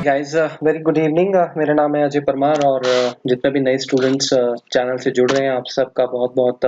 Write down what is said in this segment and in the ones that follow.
Guys, very good evening. मेरा नाम है अजय परमार और जितने भी नए स्टूडेंट्स चैनल से जुड़ रहे हैं आप सबका बहुत-बहुत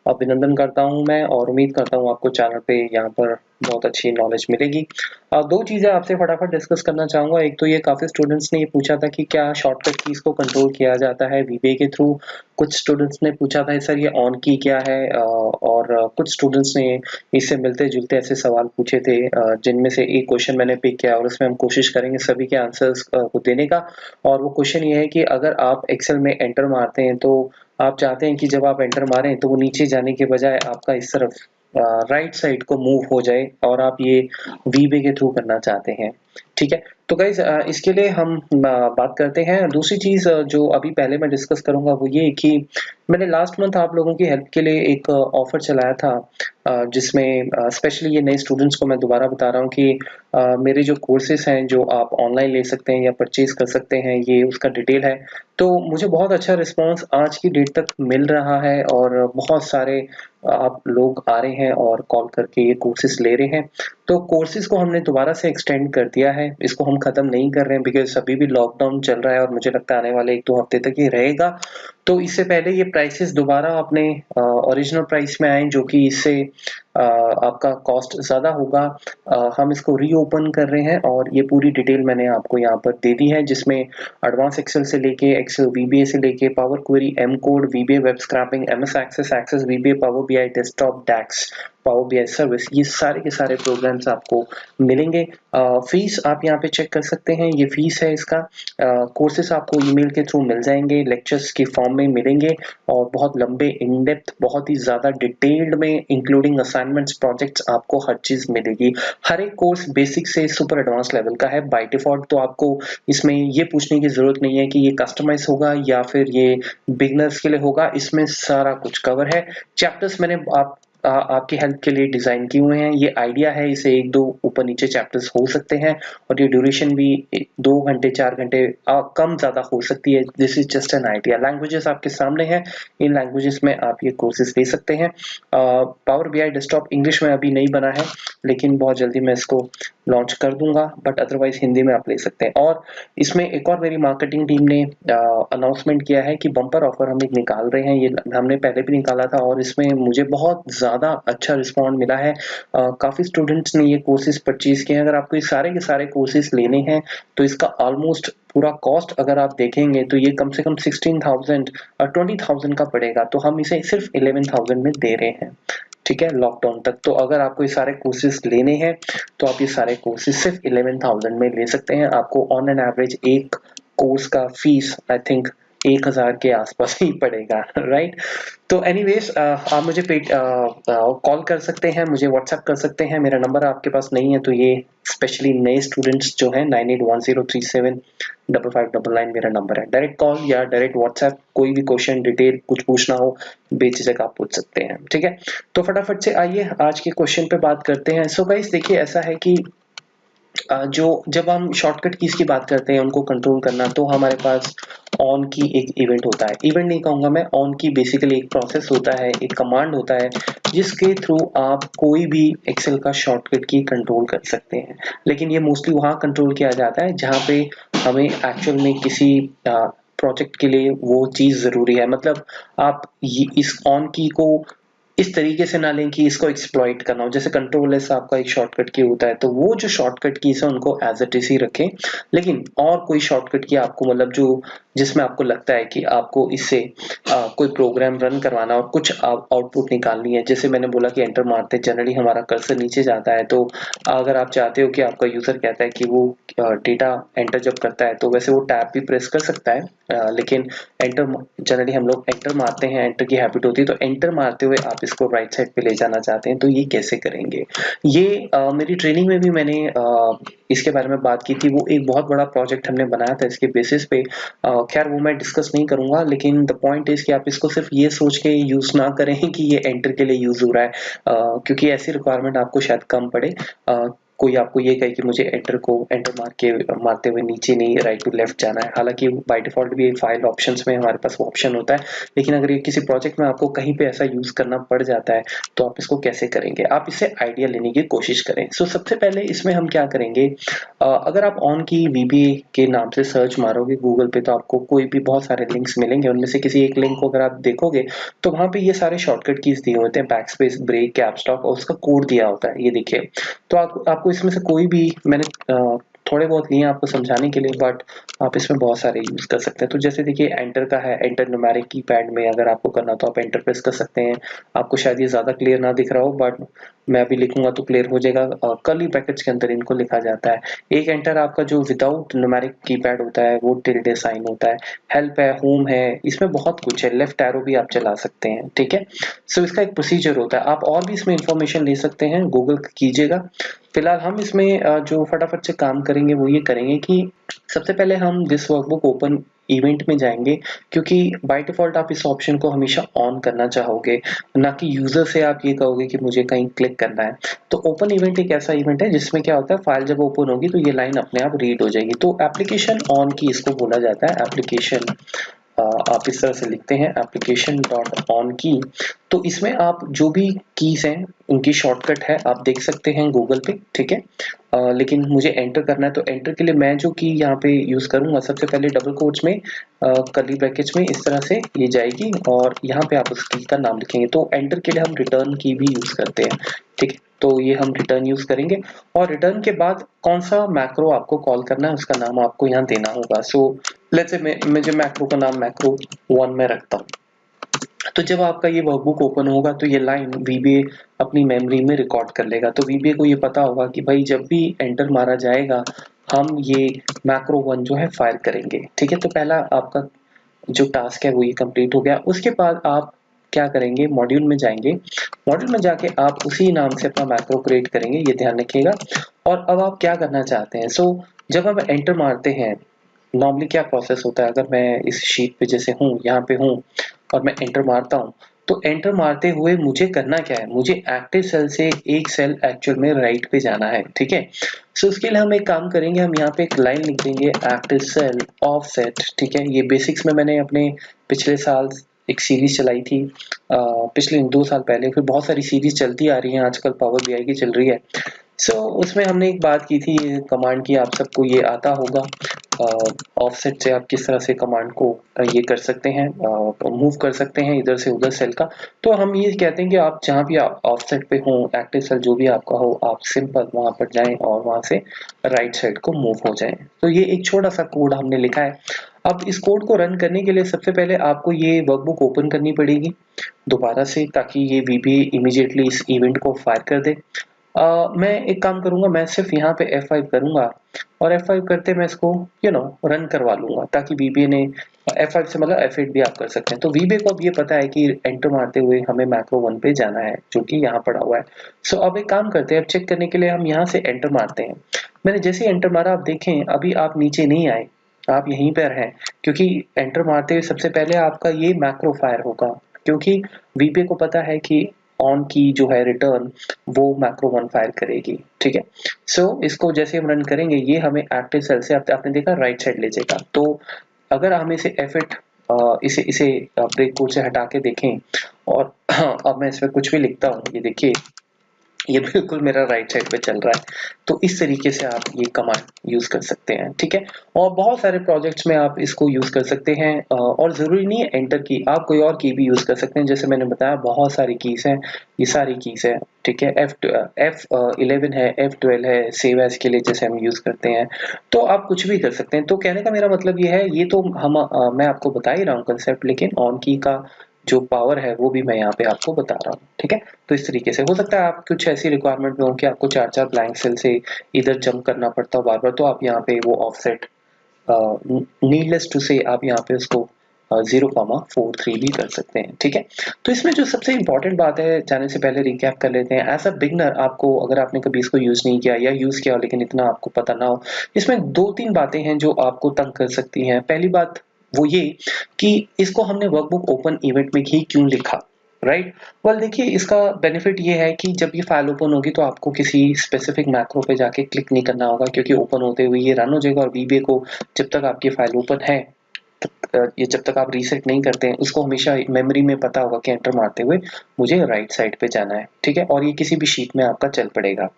अभिनंदन करता हूं मैं और उम्मीद करता हूं आपको चैनल पे यहाँ पर बहुत अच्छी नॉलेज मिलेगी। दो चीज़ें आपसे फटाफट डिस्कस करना चाहूँगा। एक तो ये काफ़ी स्टूडेंट्स ने ये पूछा था कि क्या शॉर्टकट कीज़ को कंट्रोल किया जाता है वीबीए के थ्रू? कुछ स्टूडेंट्स ने पूछा था सर ये ऑन की क्या है? और कुछ स्टूडेंट्स ने इससे मिलते-जुलते ऐसे सवाल पूछे थे जिनमें से एक क्वेश्चन मैंने पिक किया और उसमें हम कोशिश करेंगे सभी के आंसर्स को देने का। और वो क्वेश्चन ये है कि अगर आप एक्सेल में एंटर मारते हैं तो आप चाहते हैं कि जब आप एंटर मारें तो वो नीचे जाने के बजाय आपका इस तरफ राइट साइड को मूव हो जाए और आप ये वीबे के थ्रू करना चाहते हैं। ठीक है, तो गाइज इसके लिए हम बात करते हैं। दूसरी चीज़ जो अभी पहले मैं डिस्कस करूंगा वो ये कि मैंने लास्ट मंथ आप लोगों की हेल्प के लिए एक ऑफर चलाया था जिसमें स्पेशली ये नए स्टूडेंट्स को मैं दोबारा बता रहा हूँ कि मेरे जो कोर्सेज हैं जो आप ऑनलाइन ले सकते हैं या परचेज कर सकते हैं, ये उसका डिटेल है। तो मुझे बहुत अच्छा रिस्पांस आज की डेट तक मिल रहा है और बहुत सारे आप लोग आ रहे हैं और कॉल करके ये कोर्सेज ले रहे हैं। तो कोर्सेज को हमने दोबारा से एक्सटेंड कर दिया है, इसको हम खत्म नहीं कर रहे हैं बिकॉज अभी भी लॉकडाउन चल रहा है और मुझे लगता है आने वाले 1-2 हफ्ते तक ये रहेगा। तो इससे पहले ये प्राइसेस दोबारा अपने ओरिजिनल प्राइस में आए जो कि इससे आपका कॉस्ट ज़्यादा होगा। हम इसको रीओपन कर रहे हैं और ये पूरी डिटेल मैंने आपको यहाँ पर दे दी है जिसमें एडवांस एक्सेल से लेके एक्सेल वीबीए से लेके Power Query, M code, VBA web scraping, MS Access, Access VBA, Power BI Desktop, DAX, Power BI Service, ये सारे के सारे प्रोग्राम्स आपको मिलेंगे। फीस आप यहाँ पे चेक कर सकते हैं, ये फीस है इसका। कोर्सेस आपको ईमेल के थ्रू मिल जाएंगे, लेक्चर्स की फॉर्म में मिलेंगे और बहुत लंबे इन डेप्थ बहुत ही ज़्यादा डिटेल्ड में इंक्लूडिंग असाइनमेंट्स, प्रोजेक्ट्स आपको हर चीज़ मिलेगी। हर एक कोर्स बेसिक से सुपर एडवांस लेवल का है बाय डिफॉल्ट, तो आपको इसमें ये पूछने की ज़रूरत नहीं है कि ये कस्टमाइज होगा या फिर ये बिगनर्स के लिए होगा, इसमें सारा कुछ कवर है। चैप्टर्स मैंने आपकी हेल्प के लिए डिजाइन किए हुए हैं। ये आइडिया है, इसे 1-2 ऊपर नीचे चैप्टर्स हो सकते हैं और ये ड्यूरेशन भी 2 घंटे 4 घंटे कम ज़्यादा हो सकती है। This is just an idea. Languages आपके सामने हैं, इन लैंग्वेजेस में आप ये कोर्सेज ले सकते हैं। पावर बीआई डेस्कटॉप इंग्लिश में अभी नहीं बना है लेकिन बहुत जल्दी मैं इसको लॉन्च कर दूंगा, बट अदरवाइज हिंदी में आप ले सकते हैं। और इसमें एक और मेरी मार्केटिंग टीम ने अनाउंसमेंट किया है कि बम्पर ऑफर हम एक निकाल रहे हैं। ये हमने पहले भी निकाला था और इसमें मुझे बहुत ज़्यादा अच्छा रिस्पॉन्ड मिला है। काफ़ी स्टूडेंट्स ने ये कोर्सेज परचेज किए हैं। अगर आपको ये सारे के सारे कोर्सेज लेने हैं तो इसका ऑलमोस्ट पूरा कॉस्ट अगर आप देखेंगे तो ये कम से कम 16,000 और 20,000 का पड़ेगा, तो हम इसे सिर्फ 11,000 में दे रहे हैं। ठीक है, लॉकडाउन तक। तो अगर आपको ये सारे कोर्सेज लेने हैं तो आप ये सारे कोर्सेज सिर्फ 11,000 में ले सकते हैं। आपको ऑन एन एवरेज एक कोर्स का फीस आई थिंक 1,000 के आसपास ही पड़ेगा, राइट? तो एनीवेज आप मुझे कॉल कर सकते हैं, मुझे व्हाट्सएप कर सकते हैं। मेरा नंबर आपके पास नहीं है तो ये स्पेशली नए स्टूडेंट्स जो हैं 9810375599 मेरा नंबर है। डायरेक्ट कॉल या डायरेक्ट व्हाट्सएप, कोई भी क्वेश्चन डिटेल कुछ पूछना हो बेझिझक आप पूछ सकते हैं। ठीक है, तो फटाफट से आइए आज के क्वेश्चन पे बात करते हैं। सो गाइस देखिए, ऐसा है कि जो जब हम शॉर्टकट कीज की बात करते हैं उनको कंट्रोल करना, तो हमारे पास ऑन की एक इवेंट होता है। इवेंट नहीं कहूंगा मैं, ऑन की बेसिकली एक प्रोसेस होता है, एक कमांड होता है जिसके थ्रू आप कोई भी एक्सेल का शॉर्टकट की कंट्रोल कर सकते हैं। लेकिन ये मोस्टली वहां कंट्रोल किया जाता है जहां पे हमें एक्चुअल में किसी प्रोजेक्ट के लिए वो चीज जरूरी है। मतलब आप इस ऑन की को इस तरीके से ना लें कि इसको एक्सप्लॉइट करना हो। जैसे कंट्रोल एस आपका एक शॉर्टकट की होता है, तो वो जो शॉर्टकट कीज है उनको एज इट इज ही रखें। लेकिन और कोई शॉर्टकट की आपको मतलब जो जिसमें आपको लगता है कि आपको इससे कोई प्रोग्राम रन करवाना और कुछ आउटपुट निकालनी है। जैसे मैंने बोला कि एंटर मारते जनरली हमारा कर्सर नीचे जाता है, तो अगर आप चाहते हो कि आपका यूजर कहता है कि वो डेटा एंटर जब करता है तो वैसे वो टैब भी प्रेस कर सकता है, लेकिन एंटर जनरली हम लोग एंटर मारते हैं, एंटर की हैबिट होती है। तो एंटर मारते हुए आप इसको राइट साइड पे ले जाना चाहते हैं तो ये कैसे करेंगे? ये मेरी ट्रेनिंग में भी मैंने इसके बारे में बात की थी। वो एक बहुत बड़ा प्रोजेक्ट हमने बनाया था इसके बेसिस पे। खैर वो मैं डिस्कस नहीं करूंगा, लेकिन द पॉइंट इज कि आप इसको सिर्फ ये सोच के यूज ना करें कि ये एंटर के लिए यूज हो रहा है, क्योंकि ऐसी रिक्वायरमेंट आपको शायद कम पड़े। कोई आपको ये कहे कि मुझे एंटर मारते हुए नीचे नहीं राइट टू लेफ्ट जाना है, हालांकि बाय डिफॉल्ट भी फाइल ऑप्शंस में हमारे पास वो ऑप्शन होता है, लेकिन अगर ये किसी प्रोजेक्ट में आपको कहीं पे ऐसा यूज करना पड़ जाता है तो आप इसको कैसे करेंगे, आप इससे आइडिया लेने की कोशिश करें। सो सबसे पहले इसमें हम क्या करेंगे, अगर आप ऑन की वीबीए के नाम से सर्च मारोगे गूगल पे तो आपको कोई भी बहुत सारे लिंक्स मिलेंगे, उनमें से किसी एक लिंक को अगर आप देखोगे तो वहां पे ये सारे शॉर्टकट कीज दिए होते हैं, बैकस्पेस, ब्रेक, कैप्स लॉक, और उसका कोड दिया होता है, ये देखिए। तो आपको इसमें से कोई भी, मैंने थोड़े बहुत लिए आपको समझाने के लिए, बट आप इसमें बहुत सारे यूज कर सकते हैं। तो जैसे देखिए एंटर का है, एंटर न्यूमेरिक कीपैड में अगर आपको करना तो आप एंटर प्रेस कर सकते हैं। आपको शायद ये ज्यादा क्लियर ना दिख रहा हो, बट मैं अभी लिखूंगा तो क्लियर हो जाएगा। कर्ली ब्रैकेट्स के अंदर इनको लिखा जाता है। एक एंटर आपका जो विदाउट न्यूमेरिक कीपैड होता है वो टिल्डे साइन होता है। हेल्प है, होम है, इसमें बहुत कुछ है, लेफ्ट एरो भी आप चला सकते हैं, ठीक है। सो इसका एक प्रोसीजर होता है, आप और भी इसमें इंफॉर्मेशन ले सकते हैं, गूगल कीजिएगा। फिलहाल हम इसमें जो फटाफट से काम करेंगे वो ये करेंगे कि सबसे पहले हम दिस वर्कबुक ओपन इवेंट में जाएंगे, क्योंकि बाय डिफॉल्ट आप इस ऑप्शन को हमेशा ऑन करना चाहोगे, ना कि यूजर से आप ये कहोगे कि मुझे कहीं क्लिक करना है। तो ओपन इवेंट एक ऐसा इवेंट है जिसमें क्या होता है, फाइल जब ओपन होगी तो ये लाइन अपने आप रीड हो जाएगी। तो एप्लीकेशन ऑन की इसको बोला जाता है, एप्लीकेशन आप इस तरह से लिखते हैं एप्लीकेशन डॉट ऑन की। तो इसमें आप जो भी कीज हैं उनकी शॉर्टकट है, आप देख सकते हैं गूगल पे, ठीक है। लेकिन मुझे एंटर करना है तो एंटर के लिए मैं जो की यहाँ पे यूज करूंगा, सबसे पहले डबल कोट्स में कर्ली ब्रैकेट्स में इस तरह से ये जाएगी और यहाँ पे आप उस की का नाम लिखेंगे। तो एंटर के लिए हम रिटर्न की भी यूज करते हैं, ठीक है। तो ये हम रिटर्न यूज करेंगे और रिटर्न के बाद कौन सा मैक्रो आपको कॉल करना है उसका नाम आपको यहाँ देना होगा। सो लेट्स से मुझे मैक्रो का नाम मैक्रो 1 में रखता हूँ। तो जब आपका ये वर्कबुक ओपन होगा तो ये लाइन वीबीए अपनी मेमोरी में रिकॉर्ड कर लेगा। तो वीबीए को ये पता होगा कि भाई जब भी एंटर मारा जाएगा हम ये मैक्रो 1 जो है फायर करेंगे, ठीक है। तो पहला आपका जो टास्क है वो ये कंप्लीट हो गया। उसके बाद आप क्या करेंगे, मॉड्यूल में जाएंगे, मॉड्यूल में जाके आप उसी नाम से अपना मैक्रो क्रिएट करेंगे, ये ध्यान रखिएगा। और अब आप क्या करना चाहते हैं, सो जब हम एंटर मारते हैं नॉर्मली क्या प्रोसेस होता है, अगर मैं इस शीट पे जैसे हूँ, यहाँ पे हूँ और मैं एंटर मारता हूँ, तो एंटर मारते हुए मुझे करना क्या है, मुझे एक्टिव सेल से एक सेल एक्चुअल में राइट पे जाना है, ठीक है। सो उसके लिए हम एक काम करेंगे, हम यहाँ पे एक लाइन लिख देंगे एक्टिव सेल ऑफसेट, ठीक है। ये बेसिक्स में मैंने अपने पिछले साल एक सीरीज चलाई थी, पिछले 2 साल पहले, फिर बहुत सारी सीरीज चलती आ रही हैं आजकल, पावर बीआई की चल रही है। सो उसमें हमने एक बात की थी कमांड की, आप सबको ये आता होगा, ऑफसेट से आप किस तरह से कमांड को ये कर सकते हैं, मूव कर सकते हैं इधर से उधर सेल का। तो हम ये कहते हैं कि आप जहाँ भी आप ऑफसेट पे हो, एक्टिव सेल जो भी आपका हो, आप सिंपल वहां पर जाएं और वहां से राइट साइड को मूव हो जाएं। तो ये एक छोटा सा कोड हमने लिखा है। अब इस कोड को रन करने के लिए सबसे पहले आपको ये वर्कबुक ओपन करनी पड़ेगी दोबारा से, ताकि ये वीबीए इमीडिएटली इस इवेंट को फायर कर दे। मैं एक काम करूंगा, मैं सिर्फ यहाँ पे F5 करूंगा और F5 करते मैं इसको रन करवा लूंगा, ताकि वीबीए ने F5 से मतलब F8 भी आप कर सकते हैं। तो वीबीए को अब ये पता है कि एंटर मारते हुए हमें मैक्रो 1 पे जाना है, जो कि यहाँ पड़ा हुआ है। सो अब एक काम करते हैं, अब चेक करने के लिए हम यहाँ से एंटर मारते हैं। मैंने जैसे एंटर मारा, आप देखें अभी आप नीचे नहीं आए, आप यहीं पर हैं, क्योंकि एंटर मारते हुए सबसे पहले आपका ये मैक्रो फायर होगा, क्योंकि वीबीए को पता है कि ऑन की जो है रिटर्न वो मैक्रो 1 फायर करेगी, ठीक है। सो इसको जैसे हम रन करेंगे ये हमें एक्टिव सेल से आपने देखा राइट साइड ले जाएगा। तो अगर हम इसे F8 इसे इसे ब्रेक कोड से हटा के देखें और अब मैं इसमें कुछ भी लिखता हूँ, ये देखिए ये बिल्कुल मेरा राइट साइड पे चल रहा है। तो इस तरीके से आप ये कमांड यूज कर सकते हैं, ठीक है। और बहुत सारे प्रोजेक्ट्स में आप इसको यूज कर सकते हैं, और जरूरी नहीं है एंटर की, आप कोई और की भी यूज कर सकते हैं। जैसे मैंने बताया बहुत सारी कीज हैं, ये सारी कीज है, ठीक है। F11 है, F12 है, सेव एज के लिए जैसे हम यूज करते हैं। तो आप कुछ भी कर सकते हैं। तो कहने का मेरा मतलब ये है, ये तो मैं आपको बता ही रहा हूँ कंसेप्ट, लेकिन ऑन की का जो पावर है वो भी मैं यहाँ पे आपको बता रहा हूँ, ठीक है। तो इस तरीके से हो सकता है आप कुछ ऐसी रिक्वायरमेंट में हो कि आपको 4-4 ब्लैंक सेल से इधर जंप करना पड़ता हो बार बार, तो आप यहाँ पे वो ऑफसेट नीडलेस टू से आप यहाँ पे उसको 0,43 भी कर सकते हैं, ठीक है। तो इसमें जो सबसे इंपॉर्टेंट बात है, जाने से पहले रिकैप कर लेते हैं। एज अ बिगनर आपको, अगर आपने कभी इसको यूज नहीं किया या यूज किया लेकिन इतना आपको पता ना हो, इसमें 2-3 बातें हैं जो आपको तंग कर सकती हैं। पहली बात वो ये कि इसको हमने वर्कबुक ओपन इवेंट में ही क्यों लिखा, राइट। वेल देखिए, इसका बेनिफिट ये है कि जब ये फाइल ओपन होगी तो आपको किसी स्पेसिफिक मैक्रो पे जाके क्लिक नहीं करना होगा, क्योंकि ओपन होते हुए ये रन हो जाएगा और VBA को जब तक आपकी फाइल ओपन है ये जब तक आप रीसेट नहीं करते हैं उसको हमेशा मेमोरी में पता होगा कि एंटर मारते हुए मुझे राइट साइड पे जाना है, ठीक है, और ये किसी भी शीट में आपका चल पड़ेगा।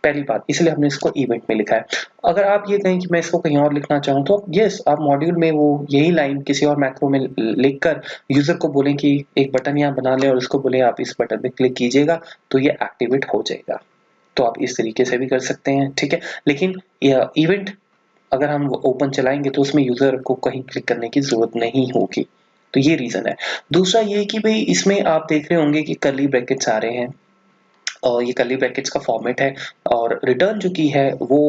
पहली बात, इसलिए हमने इसको इवेंट में लिखा है। अगर आप ये कहें कि मैं इसको कहीं और लिखना चाहूँ तो यस, आप मॉड्यूल में वो यही लाइन किसी और मैक्रो में लिखकर यूजर को बोलें कि एक बटन यहाँ बना ले और उसको बोले आप इस बटन पे क्लिक कीजिएगा तो ये एक्टिवेट हो जाएगा। तो आप इस तरीके से भी कर सकते हैं, ठीक है। लेकिन इवेंट अगर हम ओपन चलाएंगे तो उसमें यूजर को कहीं क्लिक करने की जरूरत नहीं होगी, तो ये रीजन है। दूसरा ये कि भाई इसमें आप देख रहे होंगे कि कर्ली ब्रैकेट्स आ रहे हैं और ये कर्ली ब्रैकेट्स का फॉर्मेट है और रिटर्न जो की है वो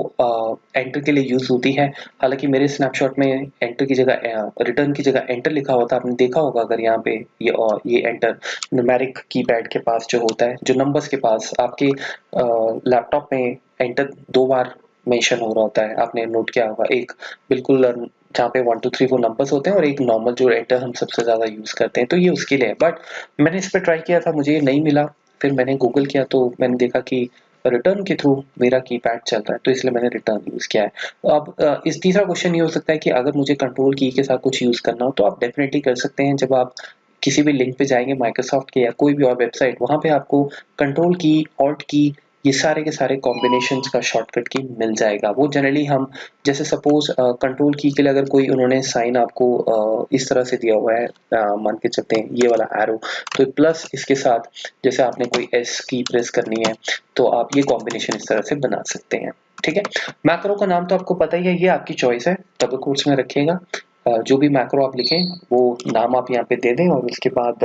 एंटर के लिए यूज होती है। हालांकि मेरे स्नैपशॉट में एंटर की जगह रिटर्न की जगह एंटर लिखा होता है, आपने देखा होगा अगर यहाँ पे ये एंटर न्यूमेरिक कीपैड के पास जो होता है, जो नंबर्स के पास आपके लैपटॉप में एंटर 2 बार मेंशन हो रहा होता है, आपने नोट किया होगा। एक बिल्कुल जहाँ पे 1 2 3 4 नंबर्स होते हैं और एक नॉर्मल जो एंटर हम सबसे ज्यादा यूज करते हैं, तो ये उसके लिए है। बट मैंने इस पर ट्राई किया था, मुझे ये नहीं मिला, फिर मैंने गूगल किया तो मैंने देखा कि रिटर्न के थ्रू मेरा कीपैड चल रहा है, तो इसलिए मैंने रिटर्न यूज किया है। अब इस तीसरा क्वेश्चन ये हो सकता है कि अगर मुझे कंट्रोल की के साथ कुछ यूज करना हो तो आप डेफिनेटली कर सकते हैं। जब आप किसी भी लिंक पे जाएंगे माइक्रोसॉफ्ट के या कोई भी और वेबसाइट, वहां पे आपको कंट्रोल की, ऑल्ट की, ये सारे के सारे कॉम्बिनेशंस का शॉर्टकट की मिल जाएगा। वो जनरली हम जैसे सपोज कंट्रोल की के लिए अगर कोई उन्होंने साइन आपको इस तरह से दिया हुआ है, मान के चलते हैं ये वाला एरो, तो प्लस इसके साथ जैसे आपने कोई एस की प्रेस करनी है तो आप ये कॉम्बिनेशन इस तरह से बना सकते हैं, ठीक है। मैक्रो का नाम तो आपको पता ही है, ये आपकी चॉइस है, डबल कोट्स में रखिएगा। जो भी मैक्रो आप लिखें वो नाम आप यहाँ पे दे दें और उसके बाद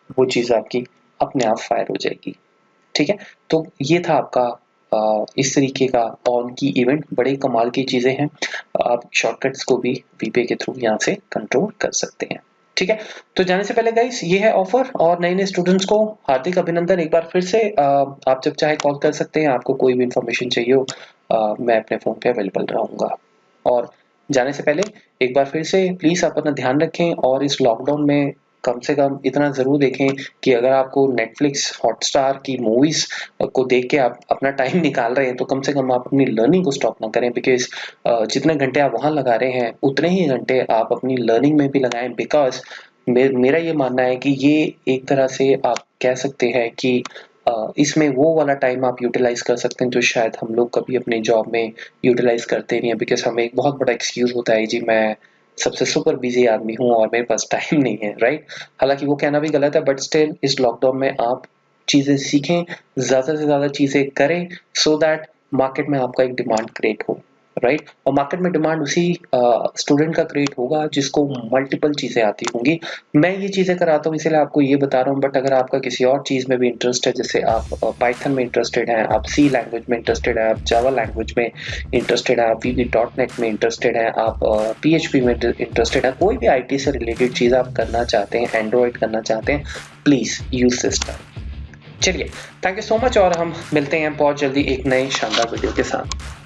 वो चीज़ आपकी अपने आप फायर हो जाएगी, ठीक है। तो ये था आपका इस तरीके का ऑन की इवेंट, बड़े कमाल की चीजें हैं। आप शॉर्टकट्स को भी VBA के थ्रू यहाँ से कंट्रोल कर सकते हैं, ठीक है। तो जाने से पहले गाइस ये है ऑफर और नए नए स्टूडेंट्स को हार्दिक अभिनंदन। एक बार फिर से आप जब चाहे कॉल कर सकते हैं, आपको कोई भी इंफॉर्मेशन चाहिए हो मैं अपने फोन पे अवेलेबल रहूंगा। और जाने से पहले एक बार फिर से प्लीज आप अपना ध्यान रखें और इस लॉकडाउन में कम से कम इतना जरूर देखें कि अगर आपको नेटफ्लिक्स हॉटस्टार की मूवीज को देख के आप अपना टाइम निकाल रहे हैं तो कम से कम आप अपनी लर्निंग को स्टॉप ना करें, बिकॉज जितने घंटे आप वहां लगा रहे हैं उतने ही घंटे आप अपनी लर्निंग में भी लगाएं। बिकॉज मेरा ये मानना है कि ये एक तरह से आप कह सकते हैं कि इसमें वो वाला टाइम आप यूटिलाइज कर सकते हैं जो शायद हम लोग कभी अपने जॉब में यूटिलाइज करते नहीं है, बिकॉज हमें एक बहुत बड़ा एक्सक्यूज होता है जी मैं सबसे सुपर बिजी आदमी हूँ और मेरे पास टाइम नहीं है, राइट। हालांकि वो कहना भी गलत है, बट स्टिल इस लॉकडाउन में आप चीजें सीखें, ज्यादा से ज्यादा चीजें करें, सो दैट मार्केट में आपका एक डिमांड क्रिएट हो, राइट। और मार्केट में डिमांड उसी स्टूडेंट का क्रिएट होगा जिसको मल्टीपल चीजें आती होंगी। मैं ये चीजें कराता हूँ इसलिए आपको ये बता रहा हूँ, बट अगर आपका किसी और चीज में भी इंटरेस्ट है, जैसे आप पाइथन में इंटरेस्टेड हैं, आप सी लैंग्वेज में इंटरेस्टेड है, आप जावा लैंग्वेज में इंटरेस्टेड है, आप VB.NET में इंटरेस्टेड है, आप PHP में इंटरेस्टेड है, कोई भी IT से रिलेटेड चीज आप करना चाहते हैं, एंड्रॉइड करना चाहते हैं, प्लीज यूज दिस टाइम। चलिए, थैंक यू सो मच और हम मिलते हैं बहुत जल्दी एक नए शानदार वीडियो के साथ।